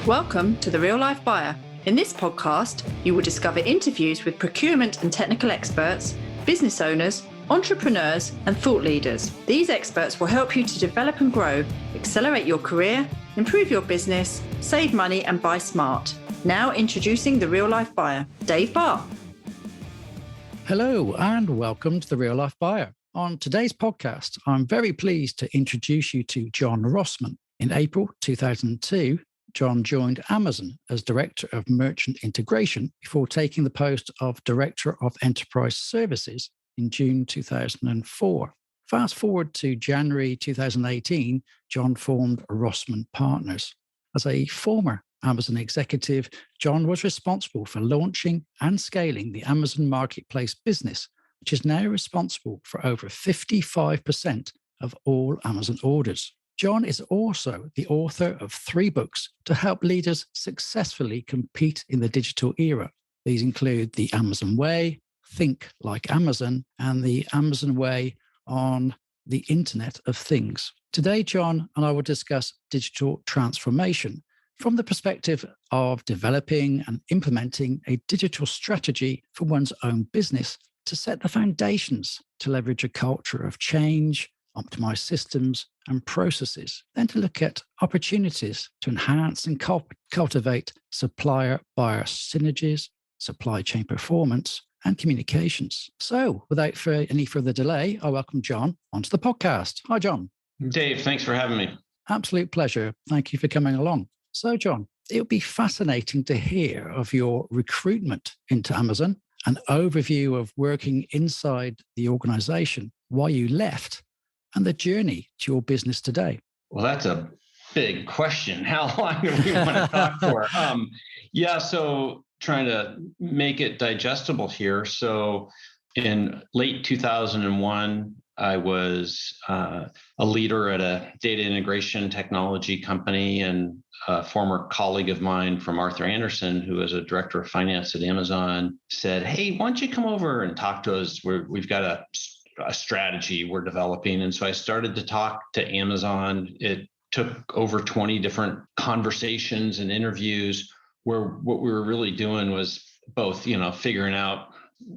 Welcome to The Real Life Buyer. In this podcast, you will discover interviews with procurement and technical experts, business owners, entrepreneurs, and thought leaders. These experts will help you to develop and grow, accelerate your career, improve your business, save money, and buy smart. Now introducing The Real Life Buyer, Dave Barr. Hello, and welcome to The Real Life Buyer. On today's podcast, I'm very pleased to introduce you to John Rossman. In April 2002, John joined Amazon as Director of Merchant Integration before taking the post of Director of Enterprise Services in June 2004. Fast forward to January 2018, John formed Rossman Partners. As a former Amazon executive, John was responsible for launching and scaling the Amazon Marketplace business, which is now responsible for over 55% of all Amazon orders. John is also the author of 3 books to help leaders successfully compete in the digital era. These include The Amazon Way, Think Like Amazon, and The Amazon Way on the Internet of Things. Today, John and I will discuss digital transformation from the perspective of developing and implementing a digital strategy for one's own business to set the foundations to leverage a culture of change, optimize systems and processes, then to look at opportunities to enhance and cultivate supplier-buyer synergies, supply chain performance, and communications. So without any further delay, I welcome John onto the podcast. Hi, John. Dave, thanks for having me. Absolute pleasure. Thank you for coming along. So, John, it would be fascinating to hear of your recruitment into Amazon, an overview of working inside the organization, why you left, and the journey to your business today. Well, that's a big question. How long do we want to talk for? So trying to make it digestible here. So in late 2001, I was a leader at a data integration technology company, and a former colleague of mine from Arthur Andersen, who was a director of finance at Amazon, said, "Hey, why don't you come over and talk to us? We've got a strategy we're developing." And so I started to talk to Amazon. It took over 20 different conversations and interviews where what we were really doing was both, figuring out,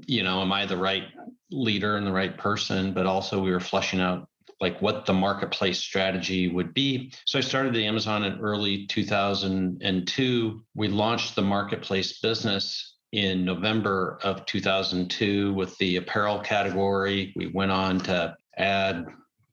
am I the right leader and the right person, but also we were fleshing out like what the marketplace strategy would be. So I started at Amazon in early 2002. We launched the marketplace business in November of 2002 with the apparel category. We went on to add,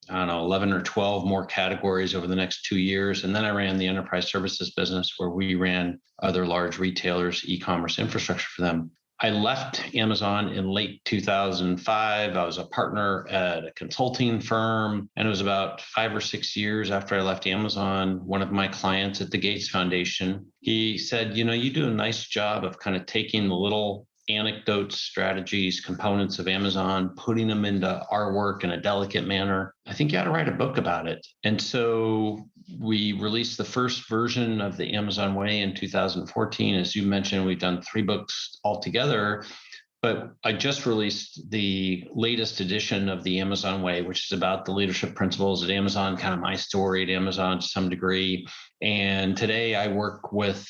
11 or 12 more categories over the next 2 years. And then I ran the enterprise services business where we ran other large retailers, e-commerce infrastructure for them. I left Amazon in late 2005. I was a partner at a consulting firm, and it was about 5 or 6 years after I left Amazon, one of my clients at the Gates Foundation, he said, you do a nice job of kind of taking the little anecdotes, strategies, components of Amazon, putting them into our work in a delicate manner. I think you ought to write a book about it. And so we released the first version of the Amazon Way in 2014. As you mentioned, we've done 3 books altogether, but I just released the latest edition of the Amazon Way, which is about the leadership principles at Amazon, kind of my story at Amazon to some degree. And today I work with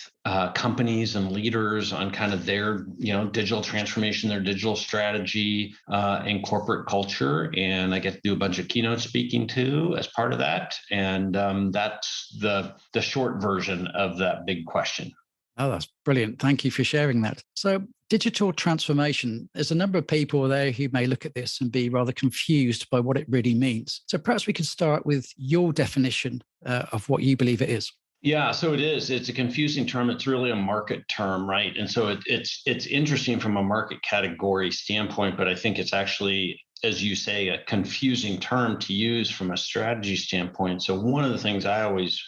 companies and leaders on kind of their, digital transformation, their digital strategy and corporate culture. And I get to do a bunch of keynote speaking too as part of that. And that's the short version of that big question. Oh, that's brilliant. Thank you for sharing that. So digital transformation, there's a number of people there who may look at this and be rather confused by what it really means. So perhaps we could start with your definition of what you believe it is. Yeah, so it is. It's a confusing term. It's really a market term, right? And so it's interesting from a market category standpoint, but I think it's actually, as you say, a confusing term to use from a strategy standpoint. So one of the things I always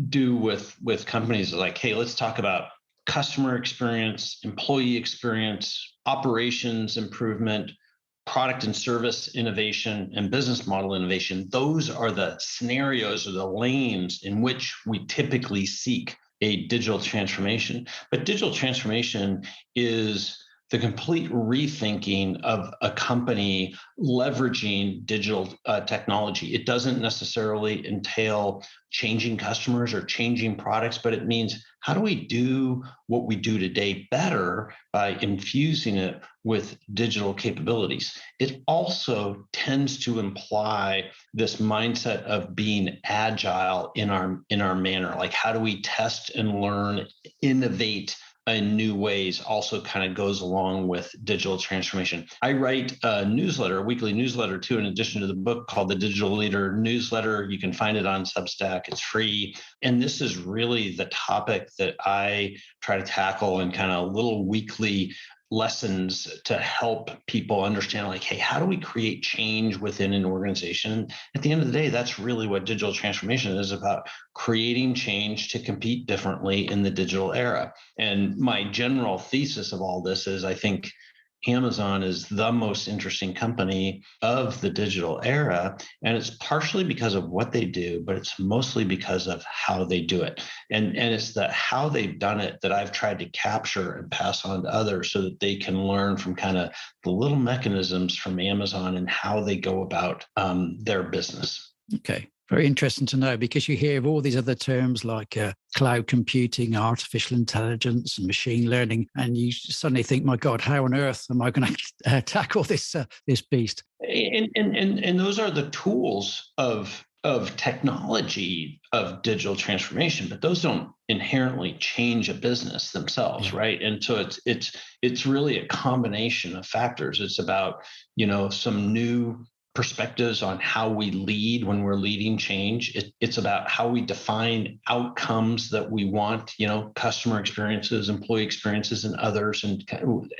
do with companies is like, hey, let's talk about customer experience, employee experience, operations improvement, product and service innovation, and business model innovation. Those are the scenarios or the lanes in which we typically seek a digital transformation. But digital transformation is the complete rethinking of a company leveraging digital technology. It doesn't necessarily entail changing customers or changing products, but it means how do we do what we do today better by infusing it with digital capabilities? It also tends to imply this mindset of being agile in our manner. Like, how do we test and learn, innovate in new ways, also kind of goes along with digital transformation. I write a newsletter, a weekly newsletter too, in addition to the book, called the Digital Leader Newsletter. You can find it on Substack. It's free. And this is really the topic that I try to tackle in kind of little weekly lessons to help people understand, like, hey, how do we create change within an organization? At the end of the day, that's really what digital transformation is about: creating change to compete differently in the digital era. And my general thesis of all this is, I think Amazon is the most interesting company of the digital era. And it's partially because of what they do, but it's mostly because of how they do it. And it's the how they've done it that I've tried to capture and pass on to others so that they can learn from kind of the little mechanisms from Amazon and how they go about their business. Okay. Very interesting to know, because you hear of all these other terms like cloud computing, artificial intelligence, and machine learning, and you suddenly think, my God, how on earth am I going to tackle this beast? And those are the tools of technology, of digital transformation, but those don't inherently change a business themselves, yeah. Right? And so it's really a combination of factors. It's about, some new perspectives on how we lead when we're leading change. It's about how we define outcomes that we want, customer experiences, employee experiences, and others. And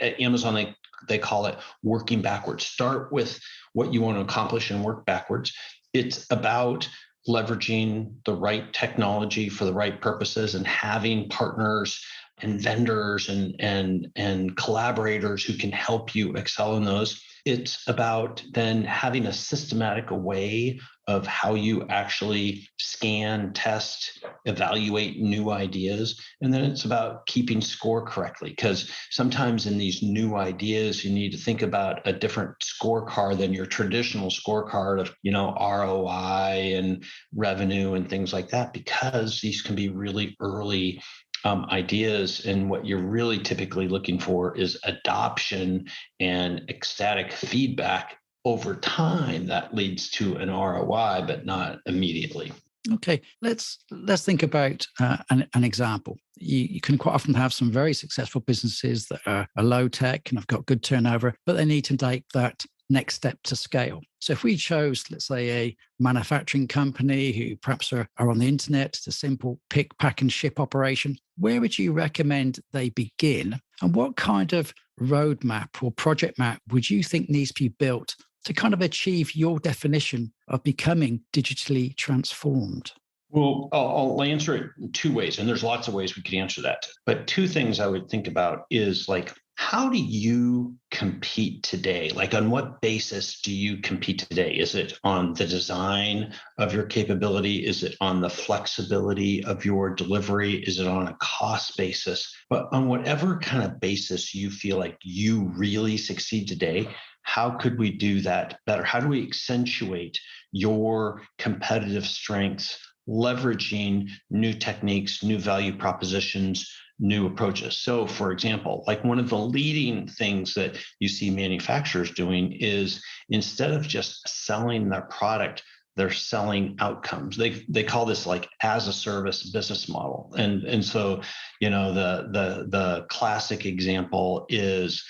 at Amazon, they call it working backwards. Start with what you want to accomplish and work backwards. It's about leveraging the right technology for the right purposes and having partners and vendors and collaborators who can help you excel in those. It's about then having a systematic way of how you actually scan, test, evaluate new ideas. And then it's about keeping score correctly, because sometimes in these new ideas, you need to think about a different scorecard than your traditional scorecard of, ROI and revenue and things like that, because these can be really early ideas. And what you're really typically looking for is adoption and ecstatic feedback over time that leads to an ROI, but not immediately. Okay, let's think about an example. You can quite often have some very successful businesses that are low tech and have got good turnover, but they need to take that next step to scale. So if we chose, let's say, a manufacturing company who perhaps are on the internet, it's a simple pick, pack, and ship operation, where would you recommend they begin? And what kind of roadmap or project map would you think needs to be built to kind of achieve your definition of becoming digitally transformed? Well, I'll answer it in two ways, and there's lots of ways we could answer that. But two things I would think about is, like, how do you compete today? Like, on what basis do you compete today? Is it on the design of your capability? Is it on the flexibility of your delivery? Is it on a cost basis? But on whatever kind of basis you feel like you really succeed today, how could we do that better? How do we accentuate your competitive strengths, leveraging new techniques, new value propositions, new approaches? So, for example, like, one of the leading things that you see manufacturers doing is, instead of just selling their product, they're selling outcomes. They call this, like, as a service business model. And so, the classic example is,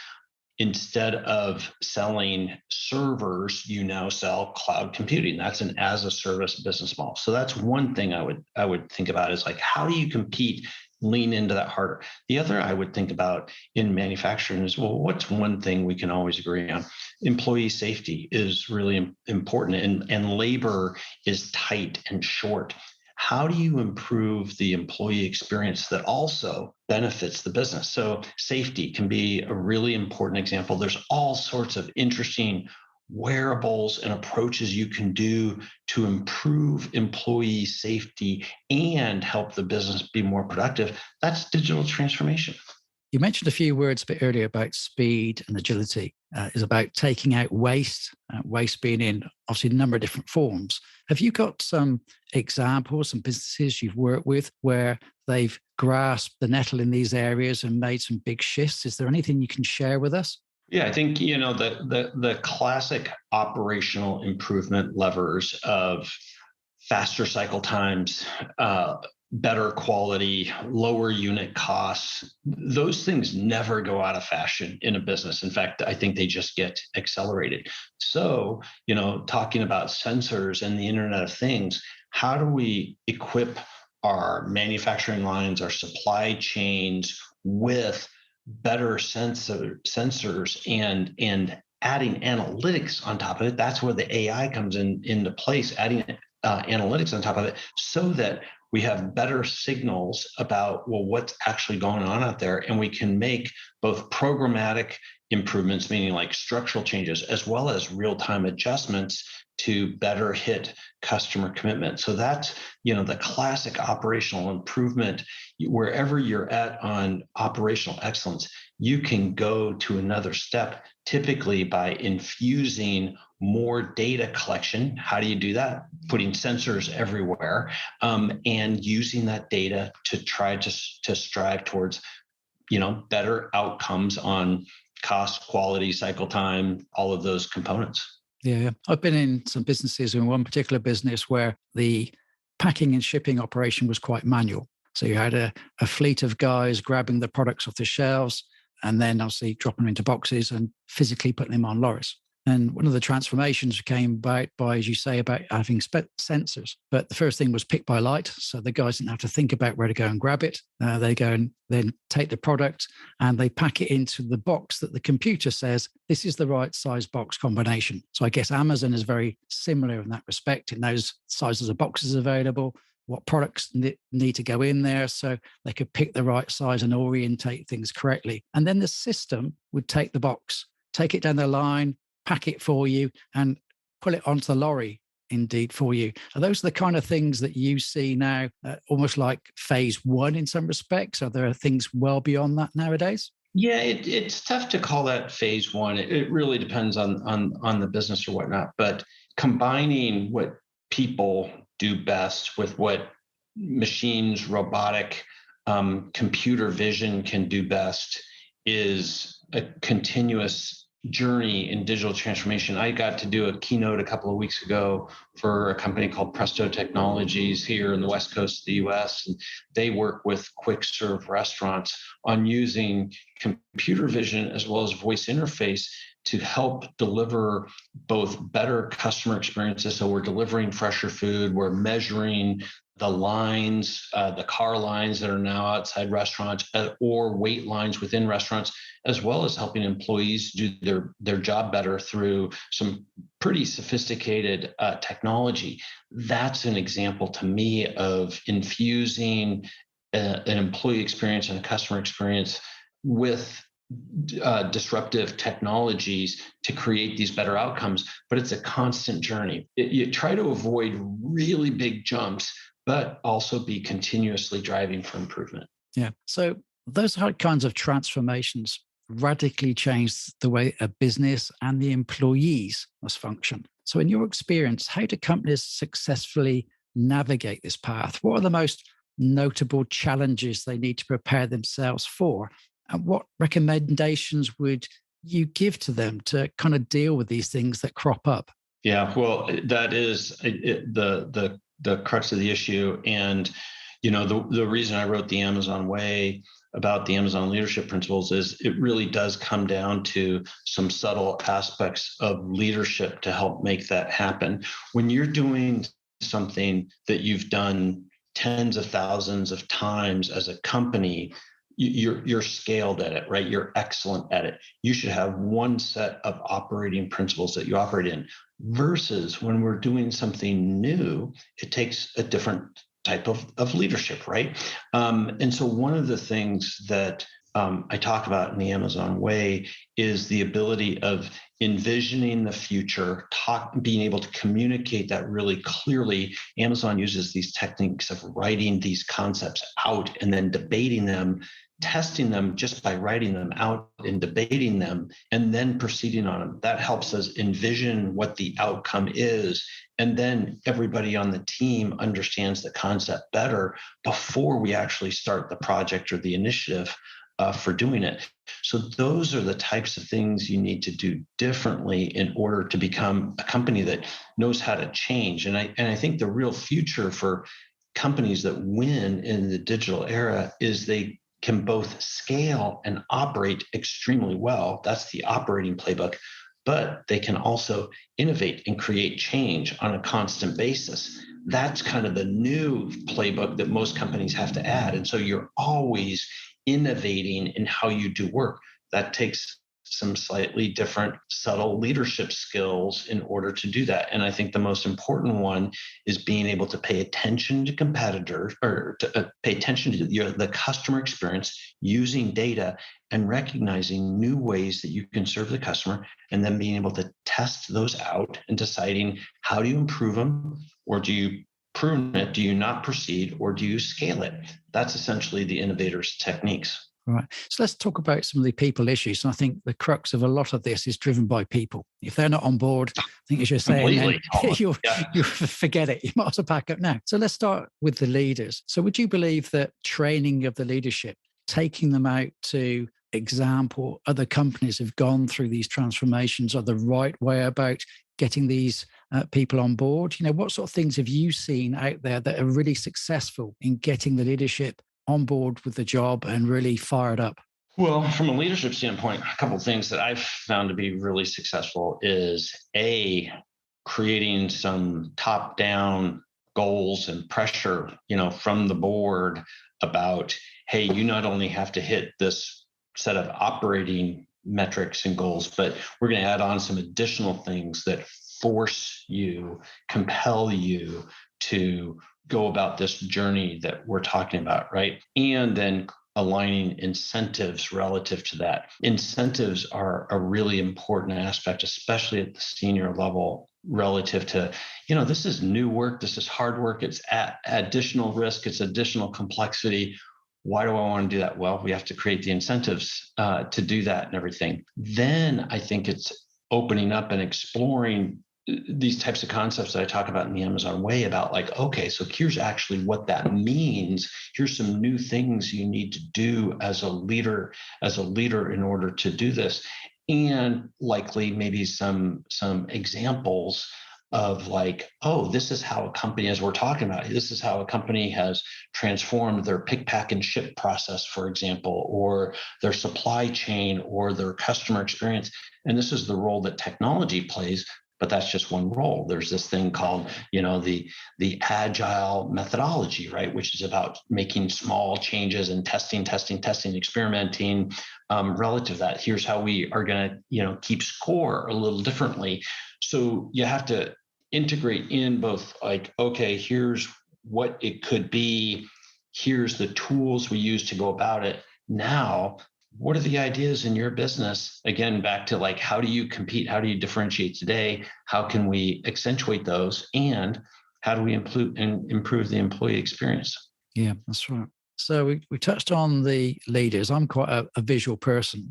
instead of selling servers, you now sell cloud computing. That's an as a service business model. So that's one thing I would think about, is, like, how do you compete, lean into that harder? The other I would think about in manufacturing is, well, what's one thing we can always agree on? Employee safety is really important, and labor is tight and short. How do you improve the employee experience that also benefits the business? So safety can be a really important example. There's all sorts of interesting wearables and approaches you can do to improve employee safety and help the business be more productive. That's digital transformation. You mentioned a few words a bit earlier about speed and agility. Is about taking out waste, waste being in obviously a number of different forms. Have you got some examples, some businesses you've worked with where they've grasped the nettle in these areas and made some big shifts? Is there anything you can share with us? Yeah, I think the classic operational improvement levers of faster cycle times, better quality, lower unit costs, those things never go out of fashion in a business. In fact, I think they just get accelerated. So, talking about sensors and the Internet of Things, how do we equip our manufacturing lines, our supply chains with better sensors and adding analytics on top of it? That's where the AI comes into place, adding analytics on top of it, so that we have better signals about, well, what's actually going on out there. And we can make both programmatic improvements, meaning like structural changes, as well as real-time adjustments to better hit customer commitment. So that's, the classic operational improvement. Wherever you're at on operational excellence, you can go to another step, typically by infusing more data collection. How do you do that? Putting sensors everywhere, and using that data to try to strive towards, better outcomes on cost, quality, cycle time, all of those components. Yeah, I've been in some businesses, in one particular business where the packing and shipping operation was quite manual. So you had a fleet of guys grabbing the products off the shelves and then obviously dropping them into boxes and physically putting them on lorries. And one of the transformations came about by, as you say, about having sensors. But the first thing was pick by light. So the guys didn't have to think about where to go and grab it. They go and then take the product and they pack it into the box that the computer says, this is the right size box combination. So I guess Amazon is very similar in that respect. It knows sizes of boxes available, what products need to go in there, so they could pick the right size and orientate things correctly. And then the system would take the box, take it down the line, pack it for you, and pull it onto the lorry, indeed, for you. So those are the kind of things that you see now, almost like phase one in some respects. Are there things well beyond that nowadays? Yeah, it's tough to call that phase one. It really depends on the business or whatnot. But combining what people do best with what machines, robotic, computer vision can do best is a continuous journey in digital transformation. I got to do a keynote a couple of weeks ago for a company called Presto Technologies here in the West Coast of the US. And they work with quick serve restaurants on using computer vision as well as voice interface to help deliver both better customer experiences. So we're delivering fresher food, we're measuring the lines, the car lines that are now outside restaurants, or wait lines within restaurants, as well as helping employees do their job better through some pretty sophisticated technology. That's an example to me of infusing an employee experience and a customer experience with disruptive technologies to create these better outcomes. But it's a constant journey. You try to avoid really big jumps, but also be continuously driving for improvement. Yeah. So those kinds of transformations radically change the way a business and the employees must function. So in your experience, how do companies successfully navigate this path? What are the most notable challenges they need to prepare themselves for? And what recommendations would you give to them to kind of deal with these things that crop up? Yeah, well, that is the crux of the issue. And, the reason I wrote the Amazon Way about the Amazon leadership principles is it really does come down to some subtle aspects of leadership to help make that happen. When you're doing something that you've done tens of thousands of times as a company, you're scaled at it, right? You're excellent at it. You should have one set of operating principles that you operate in, versus when we're doing something new, it takes a different type of leadership, right? And so one of the things that I talk about in the Amazon way is the ability of envisioning the future, being able to communicate that really clearly. Amazon uses these techniques of writing these concepts out and then debating them, testing them just by writing them out and debating them, and then proceeding on them. That helps us envision what the outcome is. And then everybody on the team understands the concept better before we actually start the project or the initiative for doing it. So those are the types of things you need to do differently in order to become a company that knows how to change. And I think the real future for companies that win in the digital era is they can both scale and operate extremely well. That's the operating playbook, but they can also innovate and create change on a constant basis. That's kind of the new playbook that most companies have to add. And so you're always innovating in how you do work. That takes some slightly different, subtle leadership skills in order to do that. And I think the most important one is being able to pay attention to competitors, or to pay attention to the customer experience using data and recognizing new ways that you can serve the customer, and then being able to test those out and deciding how do you improve them, or do you prune it, do you not proceed, or do you scale it? That's essentially the innovator's techniques. Right. So let's talk about some of the people issues. And I think the crux of a lot of this is driven by people. If they're not on board, I think as you're saying, then you forget it. You might as well pack up now. So let's start with the leaders. So would you believe that training of the leadership, taking them out to example other companies have gone through these transformations, are the right way about getting these people on board? What sort of things have you seen out there that are really successful in getting the leadership on board with the job and really fired up? Well, from a leadership standpoint, a couple of things that I've found to be really successful is creating some top-down goals and pressure, from the board about, hey, you not only have to hit this set of operating metrics and goals, but we're going to add on some additional things that compel you to go about this journey that we're talking about, right? And then aligning incentives relative to that. Incentives are a really important aspect, especially at the senior level, relative to, this is new work, this is hard work, it's additional risk, it's additional complexity. Why do I want to do that? Well, we have to create the incentives to do that and everything. Then I think it's opening up and exploring these types of concepts that I talk about in the Amazon way about okay, so here's actually what that means. Here's some new things you need to do as a leader in order to do this. And likely maybe some examples of this is how a company, as we're talking about, this is how a company has transformed their pick, pack, and ship process, for example, or their supply chain or their customer experience. And this is the role that technology plays. But that's just one role. There's this thing called, the agile methodology, right? Which is about making small changes and testing, experimenting relative to that. Here's how we are going to, keep score a little differently. So you have to integrate in both okay, here's what it could be. Here's the tools we use to go about it. Now, what are the ideas in your business? Again, back to how do you compete? How do you differentiate today? How can we accentuate those? And how do we improve the employee experience? Yeah, that's right. So we touched on the leaders. I'm quite a visual person.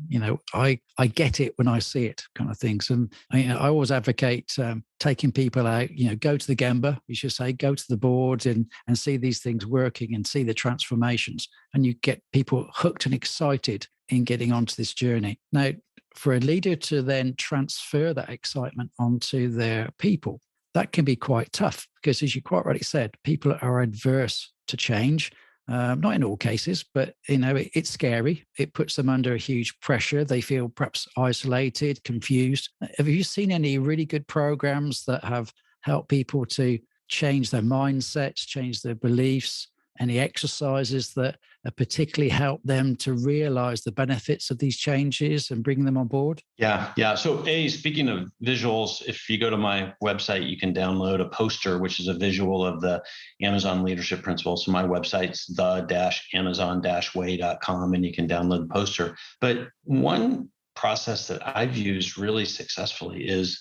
I get it when I see it, kind of things. And I always advocate taking people out, go to the Gemba, you should say, go to the board and see these things working and see the transformations. And you get people hooked and excited in getting onto this journey. Now, for a leader to then transfer that excitement onto their people, that can be quite tough because, as you quite rightly said, people are adverse to change. Not in all cases, but it's scary. It puts them under a huge pressure. They feel perhaps isolated, confused. Have you seen any really good programs that have helped people to change their mindsets, change their beliefs, any exercises that particularly help them to realize the benefits of these changes and bring them on board? Yeah. So, speaking of visuals, if you go to my website, you can download a poster, which is a visual of the Amazon leadership principles. So my website's the-amazon-way.com, and you can download the poster. But one process that I've used really successfully is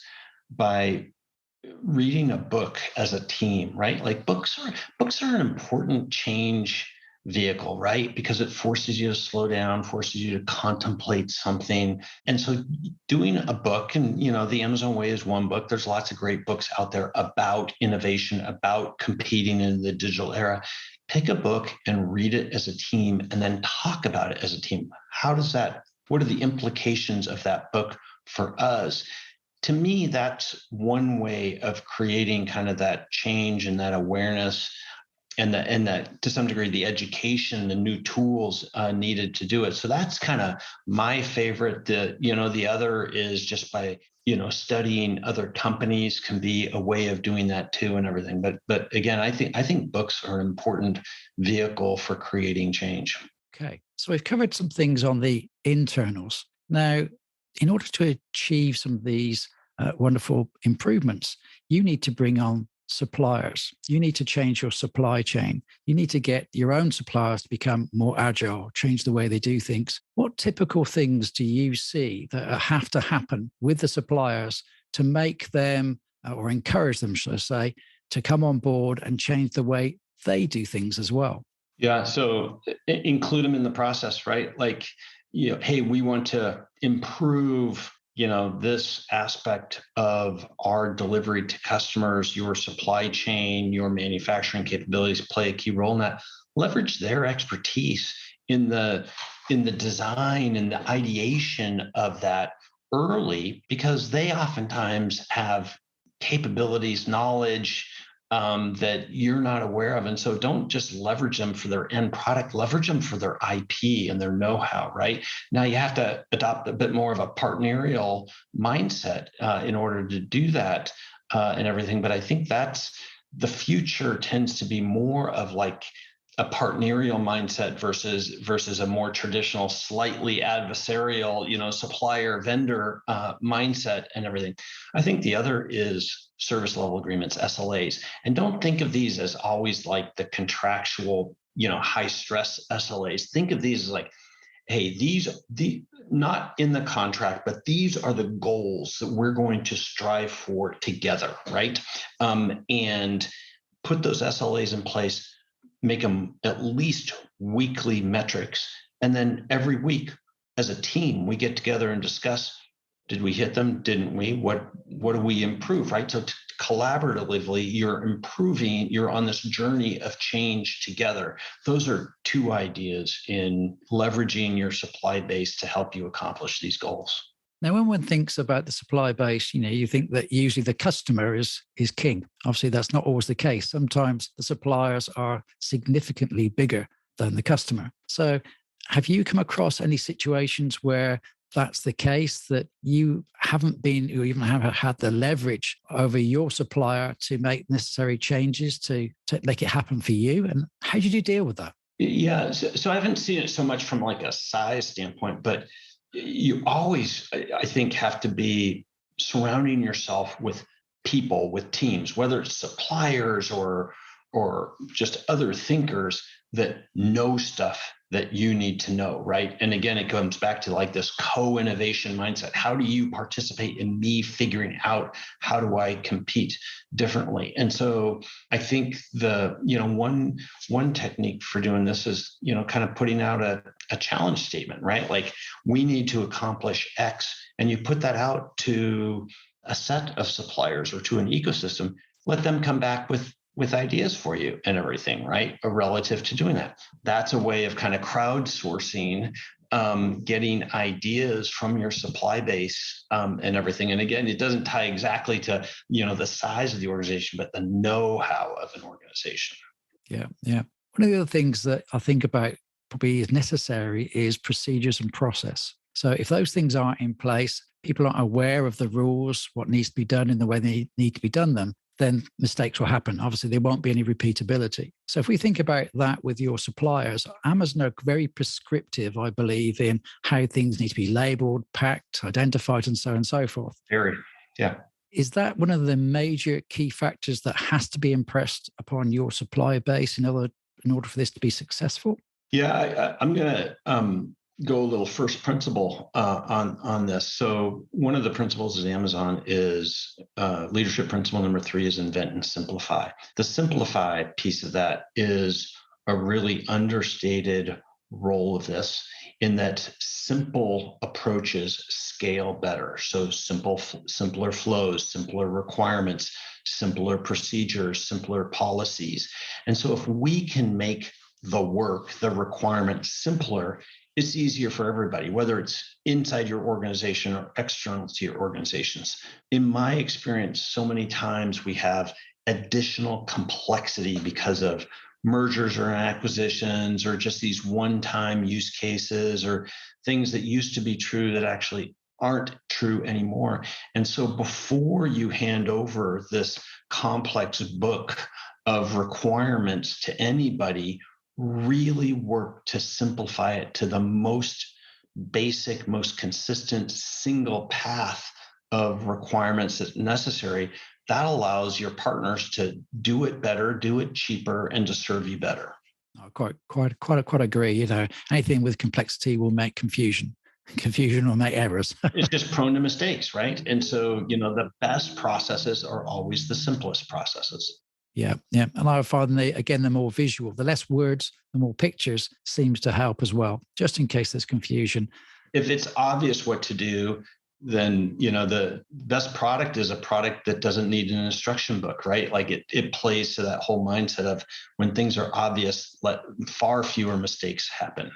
by reading a book as a team, right? Like books are an important change vehicle, right? Because it forces you to slow down, forces you to contemplate something. And so doing a book, and the Amazon Way is one book. There's lots of great books out there about innovation, about competing in the digital era. Pick a book and read it as a team, and then talk about it as a team. What are the implications of that book for us? To me, that's one way of creating kind of that change and that awareness, and that to some degree, the education, the new tools needed to do it. So that's kind of my favorite. The other is just by studying other companies can be a way of doing that too, and everything. But again, I think books are an important vehicle for creating change. Okay, so we've covered some things on the internals. Now, in order to achieve some of these wonderful improvements, you need to bring on suppliers. You need to change your supply chain. You need to get your own suppliers to become more agile, change the way they do things. What typical things do you see that have to happen with the suppliers to make them, or encourage them, should I say, to come on board and change the way they do things as well? Yeah, so include them in the process, right? Like, hey, we want to improve this aspect of our delivery to customers. Your supply chain, your manufacturing capabilities play a key role in that. Leverage their expertise in the design and the ideation of that early, because they oftentimes have capabilities, knowledge that you're not aware of. And so don't just leverage them for their end product, leverage them for their IP and their know-how, right? Now you have to adopt a bit more of a partnerial mindset in order to do that and everything. But I think that's the future tends to be more of like a partnerial mindset versus a more traditional, slightly adversarial, supplier vendor mindset and everything. I think the other is service level agreements, SLAs, and don't think of these as always like the contractual, high stress SLAs. Think of these as like, hey, the not in the contract, but these are the goals that we're going to strive for together, right? And put those SLAs in place. Make them at least weekly metrics. And then every week as a team, we get together and discuss, did we hit them? Didn't we? What do we improve, right? So collaboratively, you're improving, you're on this journey of change together. Those are two ideas in leveraging your supply base to help you accomplish these goals. Now, when one thinks about the supply base, you think that usually the customer is king. Obviously, that's not always the case. Sometimes the suppliers are significantly bigger than the customer. So have you come across any situations where that's the case, that you haven't been, or even haven't had the leverage over your supplier to make necessary changes to make it happen for you? And how did you deal with that? Yeah, so I haven't seen it so much from like a size standpoint, but you always, I think, have to be surrounding yourself with people, with teams, whether it's suppliers or just other thinkers that know stuff that you need to know, right? And again, it comes back to like this co-innovation mindset. How do you participate in me figuring out how do I compete differently? And so I think the one technique for doing this is kind of putting out a challenge statement, right? Like, we need to accomplish X, and you put that out to a set of suppliers or to an ecosystem. Let them come back with ideas for you and everything, right? Relative to doing that. That's a way of kind of crowdsourcing, getting ideas from your supply base and everything. And again, it doesn't tie exactly to, the size of the organization, but the know-how of an organization. Yeah. One of the other things that I think about probably is necessary is procedures and process. So if those things aren't in place, people aren't aware of the rules, what needs to be done in the way they need to be done them, then mistakes will happen. Obviously, there won't be any repeatability. So if we think about that with your suppliers, Amazon are very prescriptive, I believe, in how things need to be labeled, packed, identified, and so on and so forth. Very, yeah. Is that one of the major key factors that has to be impressed upon your supplier base in order for this to be successful? Yeah, I'm going to go a little first principle on this. So one of the principles at Amazon is leadership principle number 3 is invent and simplify. The simplify piece of that is a really understated role of this, in that simple approaches scale better. So simpler flows, simpler requirements, simpler procedures, simpler policies. And so if we can make the work, the requirement simpler, it's easier for everybody, whether it's inside your organization or external to your organizations. In my experience, so many times we have additional complexity because of mergers or acquisitions, or just these one-time use cases, or things that used to be true that actually aren't true anymore. And so before you hand over this complex book of requirements to anybody, really work to simplify it to the most basic, most consistent single path of requirements that's necessary. That allows your partners to do it better, do it cheaper, and to serve you better. I quite agree. You know, anything with complexity will make confusion. Confusion will make errors. It's just prone to mistakes, right? And so, the best processes are always the simplest processes. Yeah. And I find the more visual, the less words, the more pictures seems to help as well, just in case there's confusion. If it's obvious what to do, then, the best product is a product that doesn't need an instruction book, right? Like it plays to that whole mindset of when things are obvious, let far fewer mistakes happen.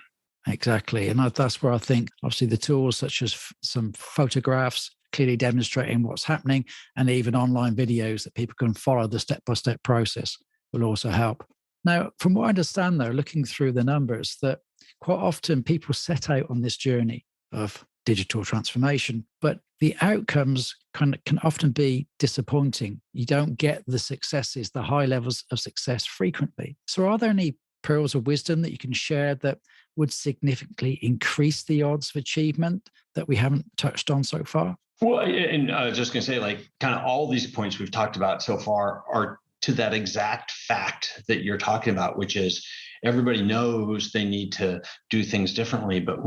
Exactly. And that's where I think, obviously, the tools such as some photographs, clearly demonstrating what's happening, and even online videos that people can follow the step-by-step process will also help. Now, from what I understand, though, looking through the numbers, that quite often people set out on this journey of digital transformation, but the outcomes can often be disappointing. You don't get the successes, the high levels of success frequently. So are there any pearls of wisdom that you can share that would significantly increase the odds of achievement that we haven't touched on so far? Well, and I was just going to say, kind of all these points we've talked about so far are to that exact fact that you're talking about, which is everybody knows they need to do things differently, but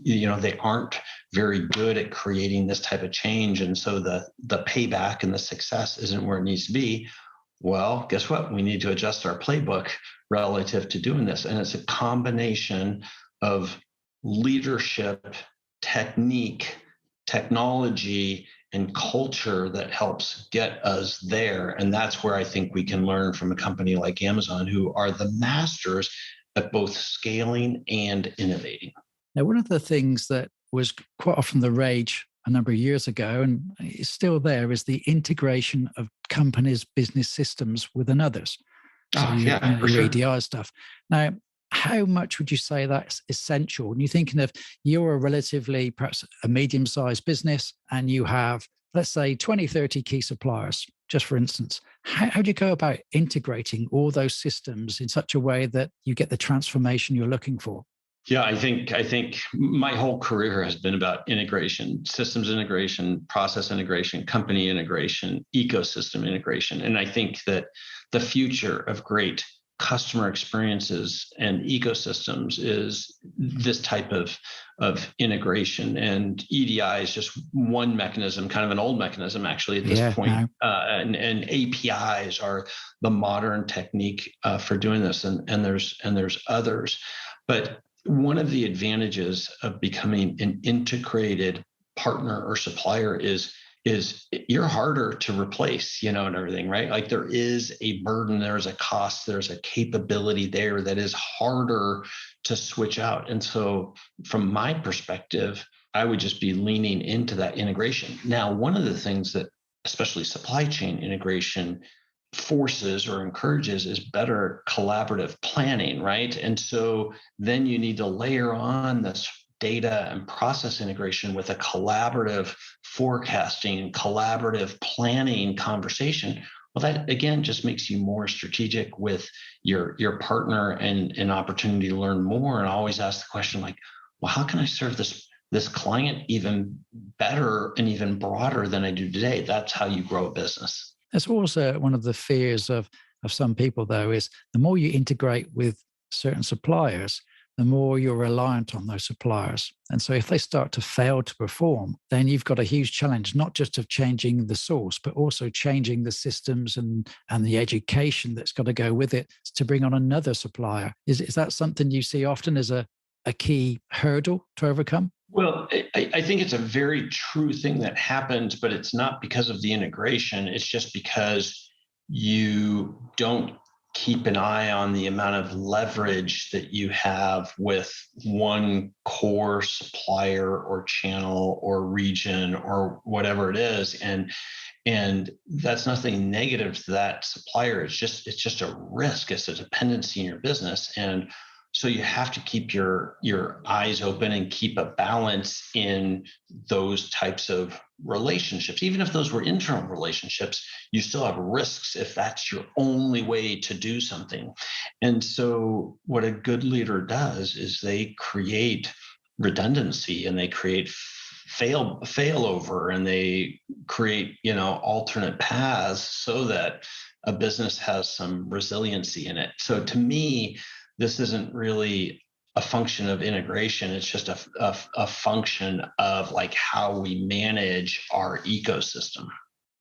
they aren't very good at creating this type of change. And so the payback and the success isn't where it needs to be. Well, guess what? We need to adjust our playbook relative to doing this. And it's a combination of leadership, technique, technology, and culture that helps get us there. And that's where I think we can learn from a company like Amazon, who are the masters at both scaling and innovating. Now, one of the things that was quite often the rage a number of years ago, and is still there, is the integration of companies' business systems with another's. So your EDI stuff. Now, how much would you say that's essential? When you're thinking of, you're a relatively, perhaps a medium-sized business, and you have, let's say, 20, 30 key suppliers, just for instance, how do you go about integrating all those systems in such a way that you get the transformation you're looking for? Yeah, I think my whole career has been about integration, systems integration, process integration, company integration, ecosystem integration. And I think that the future of great customer experiences and ecosystems is this type of integration. And EDI is just one mechanism, kind of an old mechanism actually at this point. And APIs are the modern technique for doing this. And there's others. But one of the advantages of becoming an integrated partner or supplier is you're harder to replace, and everything, right? Like there is a burden, there's a cost, there's a capability there that is harder to switch out. And so from my perspective, I would just be leaning into that integration. Now, one of the things that especially supply chain integration forces or encourages is better collaborative planning, right? And so then you need to layer on this data and process integration with a collaborative forecasting, collaborative planning conversation Well, that again just makes you more strategic with your partner and an opportunity to learn more. And always ask the question like, well, how can I serve this client even better and even broader than I do today? That's how you grow a business. That's also one of the fears of some people, though, is the more you integrate with certain suppliers, the more you're reliant on those suppliers. And so if they start to fail to perform, then you've got a huge challenge, not just of changing the source, but also changing the systems and the education that's got to go with it to bring on another supplier. Is that something you see often as a key hurdle to overcome? Well, I think it's a very true thing that happens, but it's not because of the integration. It's just because you don't keep an eye on the amount of leverage that you have with one core supplier or channel or region or whatever it is. And that's nothing negative to that supplier. It's just a risk. It's a dependency in your business. And so you have to keep your eyes open and keep a balance in those types of relationships. Even if those were internal relationships, you still have risks if that's your only way to do something. And so what a good leader does is they create redundancy and they create failover and they create, alternate paths so that a business has some resiliency in it. So to me, this isn't really a function of integration. It's just a function of like how we manage our ecosystem.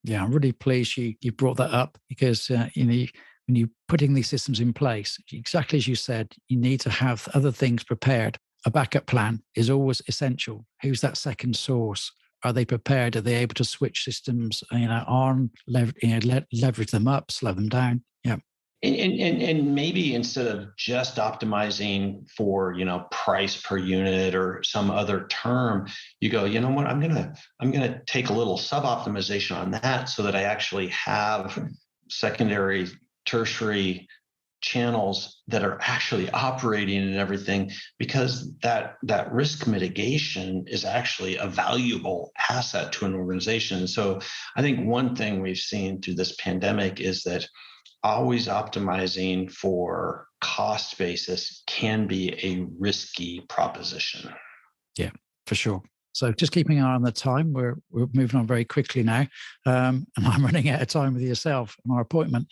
Yeah, I'm really pleased you brought that up because when you're putting these systems in place, exactly as you said, you need to have other things prepared. A backup plan is always essential. Who's that second source? Are they prepared? Are they able to switch systems on, leverage them up, slow them down? Yeah. And maybe instead of just optimizing for price per unit or some other term, you go, you know what, I'm gonna take a little sub optimization on that so that I actually have secondary, tertiary channels that are actually operating and everything, because that risk mitigation is actually a valuable asset to an organization. So I think one thing we've seen through this pandemic is that always optimizing for cost basis can be a risky proposition. Yeah, for sure. So just keeping an eye on the time, we're moving on very quickly now. And I'm running out of time with yourself on our appointment.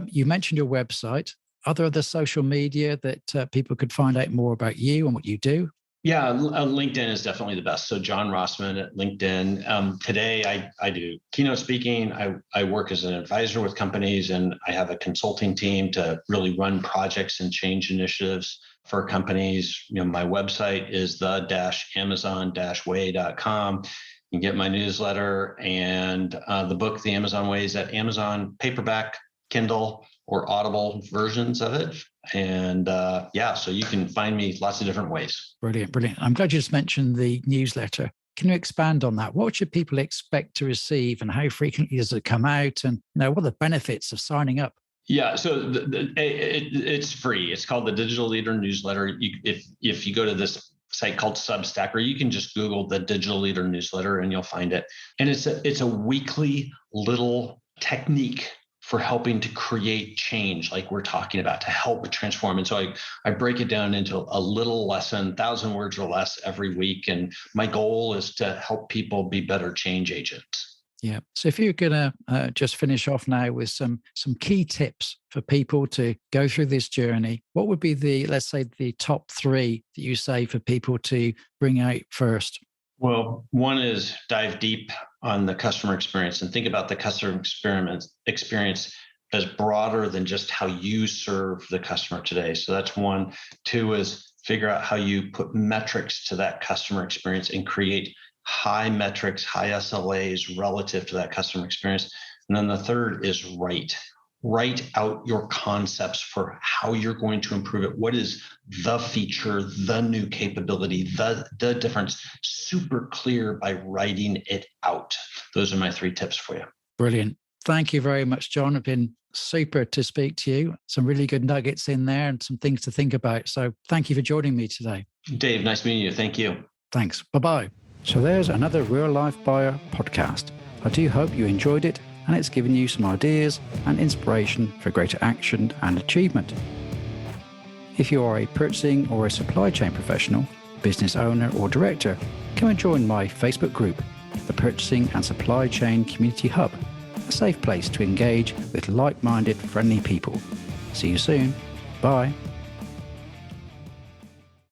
You mentioned your website. Are there other social media that people could find out more about you and what you do? Yeah, LinkedIn is definitely the best. So John Rossman at LinkedIn. Today, I do keynote speaking. I work as an advisor with companies, and I have a consulting team to really run projects and change initiatives for companies. My website is the-amazon-way.com. You can get my newsletter and the book, The Amazon Way, is at Amazon paperback, Kindle, or Audible versions of it. And so you can find me lots of different ways. Brilliant. I'm glad you just mentioned the newsletter. Can you expand on that? What should people expect to receive and how frequently does it come out? And what are the benefits of signing up? Yeah, so it's free. It's called the Digital Leader Newsletter. If you go to this site called Substack, or you can just Google the Digital Leader Newsletter and you'll find it. And it's a weekly little technique for helping to create change, like we're talking about, to help transform. And so I break it down into a little lesson, 1,000 words or less every week. And my goal is to help people be better change agents. Yeah. So if you're going to just finish off now with some key tips for people to go through this journey, what would be let's say the top 3 that you say for people to bring out first? Well, one is dive deep on the customer experience and think about the customer experience as broader than just how you serve the customer today. So that's one. 2 is figure out how you put metrics to that customer experience and create high metrics, high SLAs relative to that customer experience. And then the 3rd is write out your concepts for how you're going to improve it. What is the feature, the new capability, the difference? Super clear by writing it out. Those are my 3 tips for you. Brilliant. Thank you very much, John. It's been super to speak to you. Some really good nuggets in there and some things to think about. So thank you for joining me today. Dave, nice meeting you. Thank you. Thanks. Bye-bye. So there's another Real Life Buyer podcast. I do hope you enjoyed it and it's given you some ideas and inspiration for greater action and achievement. If you are a purchasing or a supply chain professional, business owner or director, come and join my Facebook group, the Purchasing and Supply Chain Community Hub, a safe place to engage with like-minded, friendly people. See you soon. Bye.